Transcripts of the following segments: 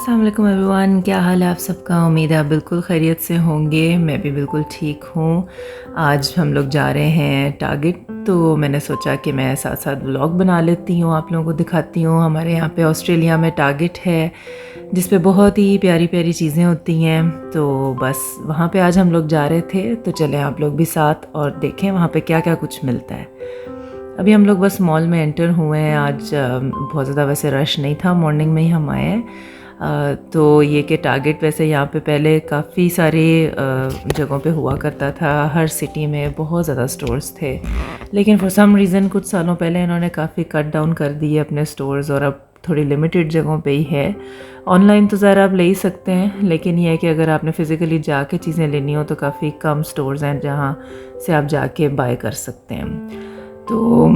अस्सलाम वालेकुम एवरीवन, क्या हाल है आप सबका। उम्मीद है आप बिल्कुल खैरियत से होंगे। मैं भी बिल्कुल ठीक हूँ। आज हम लोग जा रहे हैं टारगेट, तो मैंने सोचा कि मैं साथ साथ व्लॉग बना लेती हूँ, आप लोगों को दिखाती हूँ। हमारे यहाँ पे ऑस्ट्रेलिया में टारगेट है जिस पे बहुत ही प्यारी प्यारी चीज़ें होती हैं। तो बस वहाँ पे आज हम लोग जा रहे थे, तो चलें आप लोग भी साथ और देखें वहाँ पे क्या क्या कुछ मिलता है। अभी हम लोग बस मॉल में एंटर हुए हैं। आज बहुत ज़्यादा वैसे रश नहीं था, मॉर्निंग में ही हम आए हैं। तो ये कि टारगेट वैसे यहाँ पे पहले काफ़ी सारे जगहों पे हुआ करता था। हर सिटी में बहुत ज़्यादा स्टोर्स थे, लेकिन फॉर सम रीज़न कुछ सालों पहले इन्होंने काफ़ी कट डाउन कर दिए अपने स्टोर्स और अब थोड़ी लिमिटेड जगहों पे ही है। ऑनलाइन तो ज़रा आप ले ही सकते हैं, लेकिन यह है कि अगर आपने फ़िज़िकली जाके चीज़ें लेनी हो तो काफ़ी कम स्टोर्स हैं जहाँ से आप जाके बाय कर सकते हैं। तो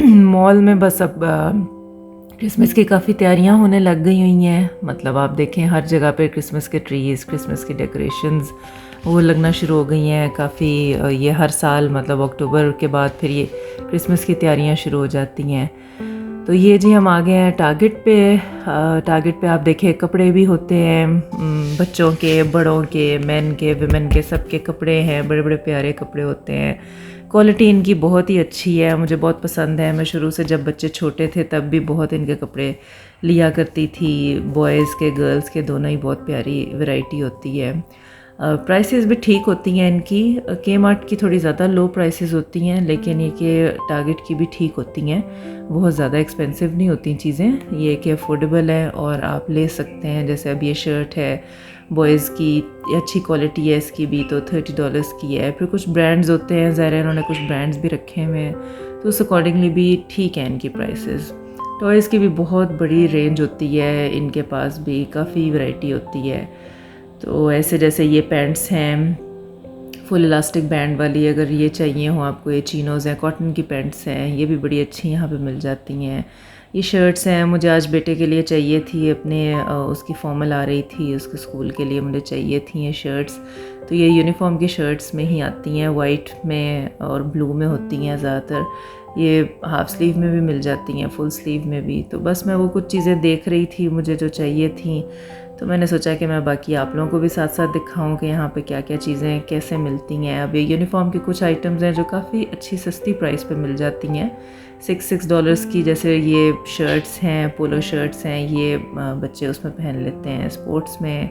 मॉल में बस अब क्रिसमस की काफ़ी तैयारियां होने लग गई हुई हैं। मतलब आप देखें हर जगह पे क्रिसमस के ट्रीज़, क्रिसमस की डेकोरेशंस वो लगना शुरू हो गई हैं काफ़ी। ये हर साल मतलब अक्टूबर के बाद फिर ये क्रिसमस की तैयारियां शुरू हो जाती हैं। तो ये जी हम आ गए हैं टारगेट पे। टारगेट पे आप देखें कपड़े भी होते हैं, बच्चों के, बड़ों के, मेन के, विमेन के, सब के कपड़े हैं। बड़े बड़े प्यारे कपड़े होते हैं। क्वालिटी इनकी बहुत ही अच्छी है, मुझे बहुत पसंद है। मैं शुरू से जब बच्चे छोटे थे तब भी बहुत इनके कपड़े लिया करती थी। बॉयज़ के, गर्ल्स के, दोनों ही बहुत प्यारी वैरायटी होती है। प्राइसेस भी ठीक होती हैं इनकी। के मार्ट की थोड़ी ज़्यादा लो प्राइसेस होती हैं, लेकिन ये कि टारगेट की भी ठीक होती हैं। बहुत ज़्यादा एक्सपेंसिव नहीं होती चीज़ें, ये कि अफोर्डेबल है और आप ले सकते हैं। जैसे अब ये शर्ट है बॉयज़ की, अच्छी क्वालिटी है इसकी भी, तो $30 की है। फिर कुछ ब्रांड्स होते हैं, ज़ाहिर है इन्होंने कुछ ब्रांड्स भी रखे हुए हैं, तो उस अकॉर्डिंगली भी ठीक है इनकी प्राइसेस। टॉयज़ की भी बहुत बड़ी रेंज होती है इनके पास भी, काफ़ी वैरायटी होती है। तो ऐसे जैसे ये पैंट्स हैं फुल इलास्टिक बैंड वाली, अगर ये चाहिए हो आपको, ये चीनोज़ हैं, कॉटन की पैंट्स हैं, ये भी बड़ी अच्छी यहाँ पे मिल जाती हैं। ये शर्ट्स हैं, मुझे आज बेटे के लिए चाहिए थी, अपने उसकी फॉर्मल आ रही थी उसके स्कूल के लिए, मुझे चाहिए थी ये शर्ट्स। तो ये यूनिफॉर्म की शर्ट्स में ही आती हैं, वाइट में और ब्लू में होती हैं ज़्यादातर। ये हाफ़ स्लीव में भी मिल जाती हैं, फुल स्लीव में भी। तो बस मैं वो कुछ चीज़ें देख रही थी मुझे जो चाहिए थी, तो मैंने सोचा कि मैं बाकी आप लोगों को भी साथ साथ दिखाऊं कि यहाँ पे क्या क्या चीज़ें कैसे मिलती हैं। अब ये यूनिफॉर्म की कुछ आइटम्स हैं जो काफ़ी अच्छी सस्ती प्राइस पे मिल जाती हैं, $6 की। जैसे ये शर्ट्स हैं, पोलो शर्ट्स हैं, ये बच्चे उसमें पहन लेते हैं स्पोर्ट्स में।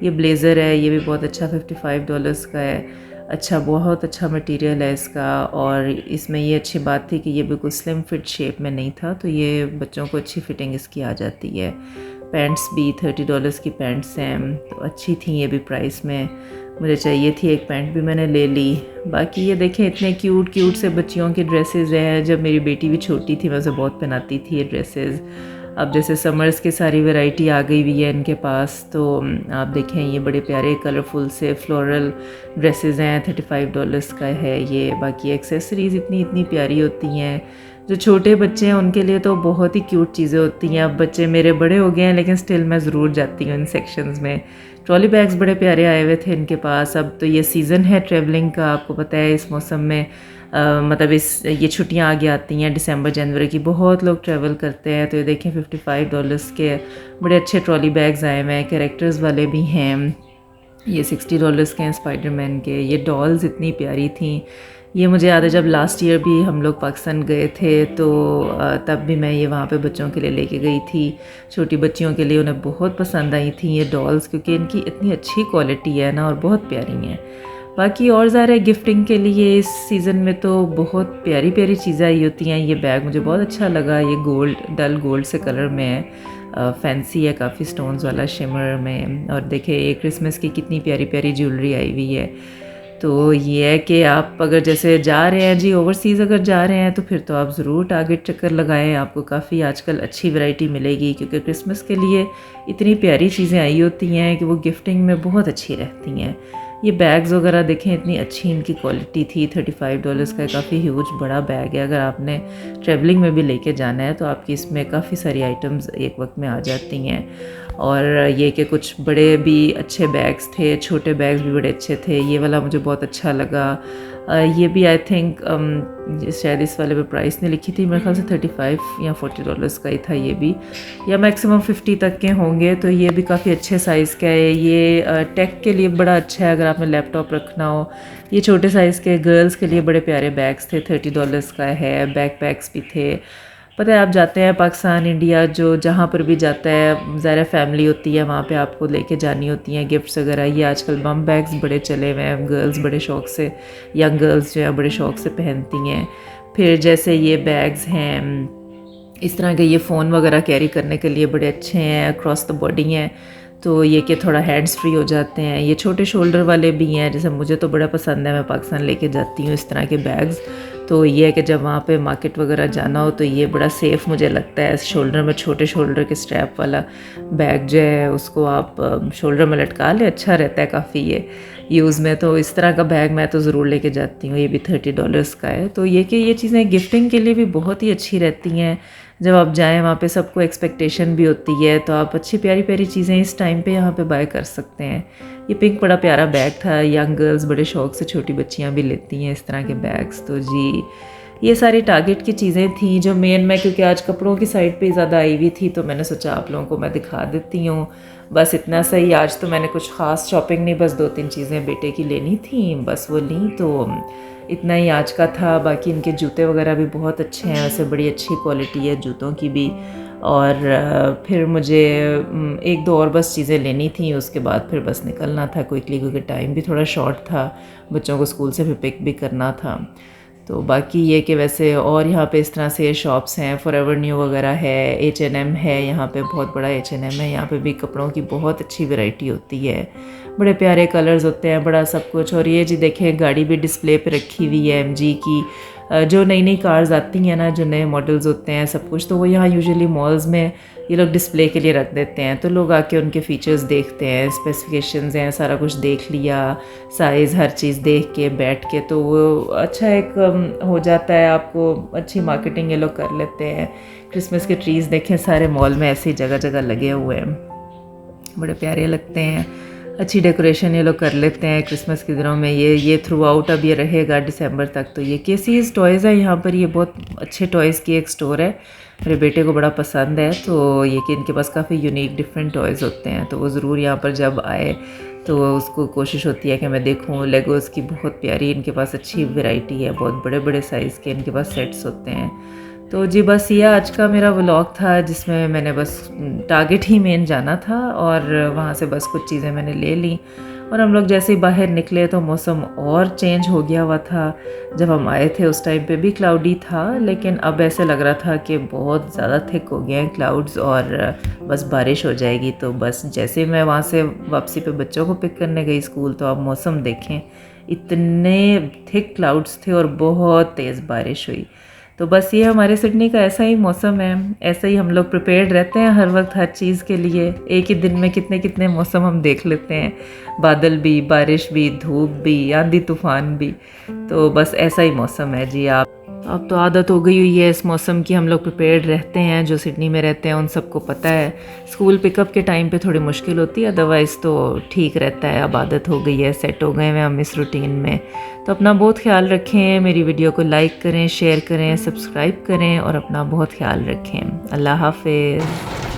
ये ब्लेज़र है, ये भी बहुत अच्छा, $55 का है। अच्छा, बहुत अच्छा मटेरियल है इसका। और इसमें ये अच्छी बात थी कि ये बिल्कुल स्लिम फिट शेप में नहीं था, तो ये बच्चों को अच्छी फिटिंग इसकी आ जाती है। पैंट्स भी $30 की पैंट्स हैं, तो अच्छी थी ये भी प्राइस में। मुझे चाहिए थी, एक पैंट भी मैंने ले ली। बाकी ये देखें इतने क्यूट क्यूट से बच्चियों की ड्रेसेस हैं। जब मेरी बेटी भी छोटी थी मैं उसे बहुत पहनाती थी ये ड्रेसेस। अब जैसे समर्स की सारी वैरायटी आ गई हुई है इनके पास, तो आप देखें ये बड़े प्यारे कलरफुल से फ्लोरल ड्रेसेस हैं, $35 का है ये। बाकी एक्सेसरीज़ इतनी इतनी प्यारी होती हैं। जो छोटे बच्चे हैं उनके लिए तो बहुत ही क्यूट चीज़ें होती हैं। अब बच्चे मेरे बड़े हो गए हैं, लेकिन स्टिल मैं ज़रूर जाती हूँ इन सेक्शंस में। ट्रॉली बैग्स बड़े प्यारे आए हुए थे इनके पास। अब तो ये सीज़न है ट्रैवलिंग का, आपको पता है इस मौसम में मतलब ये छुट्टियाँ आगे आती हैं दिसंबर जनवरी की, बहुत लोग ट्रैवल करते हैं। तो ये देखें $55 के बड़े अच्छे ट्रॉली बैग्स आए हुए हैं, कैरेक्टर्स वाले भी हैं। ये $60 के हैं स्पाइडरमैन के। ये डॉल्स इतनी प्यारी थी। ये मुझे याद है जब लास्ट ईयर भी हम लोग पाकिस्तान गए थे, तो तब भी मैं ये वहाँ पे बच्चों के लिए लेके गई थी, छोटी बच्चियों के लिए। उन्हें बहुत पसंद आई थी ये डॉल्स, क्योंकि इनकी इतनी अच्छी क्वालिटी है ना और बहुत प्यारी हैं। बाकी और ज़्यादा गिफ्टिंग के लिए इस सीज़न में तो बहुत प्यारी प्यारी चीज़ें आई होती हैं। ये बैग मुझे बहुत अच्छा लगा, ये गोल्ड, डल गोल्ड से कलर में है, फैंसी है काफ़ी, स्टोन्स वाला शिमर में। और देखे ये क्रिसमस की कितनी प्यारी प्यारी ज्वेलरी आई हुई है। तो ये है कि आप अगर जैसे जा रहे हैं जी ओवरसीज़ अगर जा रहे हैं, तो फिर तो आप ज़रूर टारगेट चक्कर लगाएं, आपको काफ़ी आजकल अच्छी वैरायटी मिलेगी। क्योंकि क्रिसमस के लिए इतनी प्यारी चीज़ें आई होती हैं कि वो गिफ्टिंग में बहुत अच्छी रहती हैं। ये बैग्स वगैरह देखें इतनी अच्छी इनकी क्वालिटी थी। $35 का काफ़ी ह्यूज बड़ा बैग है, अगर आपने ट्रैवलिंग में भी लेके जाना है तो आपकी इसमें काफ़ी सारी आइटम्स एक वक्त में आ जाती हैं। और ये कि कुछ बड़े भी अच्छे बैग्स थे, छोटे बैग्स भी बड़े अच्छे थे। ये वाला मुझे बहुत अच्छा लगा। ये भी आई थिंक शायद इस वाले पे प्राइस नहीं लिखी थी, मेरे ख्याल से 35 या $40 का ही था ये भी, या मैक्सिमम 50 तक के होंगे। तो ये भी काफ़ी अच्छे साइज़ का है। ये टेक के लिए बड़ा अच्छा है अगर आपने लैपटॉप रखना हो। ये छोटे साइज़ के गर्ल्स के लिए बड़े प्यारे बैग्स थे, $30 का है। बैकपैक्स भी थे। पता है आप जाते हैं पाकिस्तान, इंडिया, जो जहाँ पर भी जाता है, ज़ाहिर फैमिली होती है, वहाँ पे आपको लेके जानी होती हैं गिफ्ट्स वगैरह। ये आजकल बम बैग्स बड़े चले हुए हैं, गर्ल्स बड़े शौक़ से, यंग गर्ल्स जो है बड़े शौक़ से पहनती हैं। फिर जैसे ये बैग्स हैं इस तरह के, ये फ़ोन वगैरह कैरी करने के लिए बड़े अच्छे हैं, क्रॉस द बॉडी हैं, तो ये कि थोड़ा हैंड्स फ्री हो जाते हैं। ये छोटे शोल्डर वाले भी हैं, जैसे मुझे तो बड़ा पसंद है, मैं पाकिस्तान लेके जाती हूँ इस तरह के बैग्स। तो ये है कि जब वहाँ पे मार्केट वगैरह जाना हो तो ये बड़ा सेफ़ मुझे लगता है। शोल्डर में, छोटे शोल्डर के स्ट्रैप वाला बैग जो है उसको आप शोल्डर में लटका ले, अच्छा रहता है काफ़ी ये यूज़ में। तो इस तरह का बैग मैं तो ज़रूर लेके जाती हूँ। ये भी $30 का है। तो ये कि ये चीज़ें गिफ्टिंग के लिए भी बहुत ही अच्छी रहती हैं। जब आप जाएँ वहाँ पे सबको एक्सपेक्टेशन भी होती है, तो आप अच्छी प्यारी प्यारी चीज़ें इस टाइम पे यहाँ पे बाय कर सकते हैं। ये पिंक बड़ा प्यारा बैग था, यंग गर्ल्स बड़े शौक़ से, छोटी बच्चियाँ भी लेती हैं इस तरह के बैग्स। तो जी ये सारी टारगेट की चीज़ें थी जो मेन मैं, क्योंकि आज कपड़ों की साइड पे ज़्यादा आई हुई थी तो मैंने सोचा आप लोगों को मैं दिखा देती हूँ। बस इतना सही। आज तो मैंने कुछ ख़ास शॉपिंग नहीं, बस 2-3 चीज़ें बेटे की लेनी थी, बस वो ली, तो इतना ही आज का था। बाकी इनके जूते वगैरह भी बहुत अच्छे हैं, वैसे बड़ी अच्छी क्वालिटी है जूतों की भी। और फिर मुझे 1-2 और बस चीज़ें लेनी थी, उसके बाद फिर बस निकलना था क्विकली, क्योंकि टाइम भी थोड़ा शॉर्ट था, बच्चों को स्कूल से फिर पिक भी करना था। तो बाकी ये कि वैसे और यहाँ पे इस तरह से शॉप्स हैं, फॉरएवर न्यू वगैरह है, H&M है, यहाँ पे बहुत बड़ा H&M है। यहाँ पे भी कपड़ों की बहुत अच्छी वैरायटी होती है, बड़े प्यारे कलर्स होते हैं, बड़ा सब कुछ। और ये जी देखें, गाड़ी भी डिस्प्ले पे रखी हुई है MG की। जो नई नई कार्स आती हैं ना, जो नए मॉडल्स होते हैं सब कुछ, तो वो यहाँ यूजुअली मॉल्स में ये लोग डिस्प्ले के लिए रख देते हैं। तो लोग आके उनके फ़ीचर्स देखते हैं, स्पेसिफिकेशंस हैं, सारा कुछ देख लिया, साइज़ हर चीज़ देख के बैठ के, तो वो अच्छा एक हो जाता है, आपको अच्छी मार्केटिंग ये लोग कर लेते हैं। क्रिसमस के ट्रीज़ देखें, सारे मॉल में ऐसे ही जगह जगह लगे हुए हैं, बड़े प्यारे लगते हैं। अच्छी डेकोरेशन ये लोग कर लेते हैं क्रिसमस के दिनों में। ये थ्रू आउट अब ये रहेगा दिसंबर तक। तो ये केसीज टॉयज़ है यहाँ पर, ये बहुत अच्छे टॉयज़ की एक स्टोर है, मेरे बेटे को बड़ा पसंद है। तो ये कि इनके पास काफ़ी यूनिक डिफरेंट टॉयज़ होते हैं, तो वो ज़रूर यहाँ पर जब आए तो उसको कोशिश होती है कि मैं देखूँ। लेगोज़ की बहुत प्यारी इनके पास अच्छी वैरायटी है, बहुत बड़े बड़े साइज़ के इनके पास सेट्स होते हैं। तो जी बस ये आज का मेरा व्लॉग था, जिसमें मैंने बस टारगेट ही मेन जाना था और वहाँ से बस कुछ चीज़ें मैंने ले ली। और हम लोग जैसे ही बाहर निकले तो मौसम और चेंज हो गया हुआ था। जब हम आए थे उस टाइम पे भी क्लाउडी था, लेकिन अब ऐसे लग रहा था कि बहुत ज़्यादा थिक हो गए हैं क्लाउड्स और बस बारिश हो जाएगी। तो बस जैसे मैं वहाँ से वापसी पे बच्चों को पिक करने गई स्कूल, तो आप मौसम देखें, इतने थिक क्लाउड्स थे और बहुत तेज़ बारिश हुई। तो बस ये हमारे सिडनी का ऐसा ही मौसम है, ऐसा ही हम लोग प्रिपेयर्ड रहते हैं हर वक्त हर चीज़ के लिए। एक ही दिन में कितने कितने मौसम हम देख लेते हैं, बादल भी, बारिश भी, धूप भी, आंधी तूफान भी। तो बस ऐसा ही मौसम है जी। आप अब तो आदत हो गई हुई है इस मौसम की, हम लोग प्रिपेयर्ड रहते हैं, जो सिडनी में रहते हैं उन सबको पता है। स्कूल पिकअप के टाइम पे थोड़ी मुश्किल होती है, अदरवाइज़ तो ठीक रहता है। अब आदत हो गई है, सेट हो गए हैं हम इस रूटीन में। तो अपना बहुत ख्याल रखें, मेरी वीडियो को लाइक करें, शेयर करें, सब्सक्राइब करें और अपना बहुत ख्याल रखें। अल्लाह हाफिज़।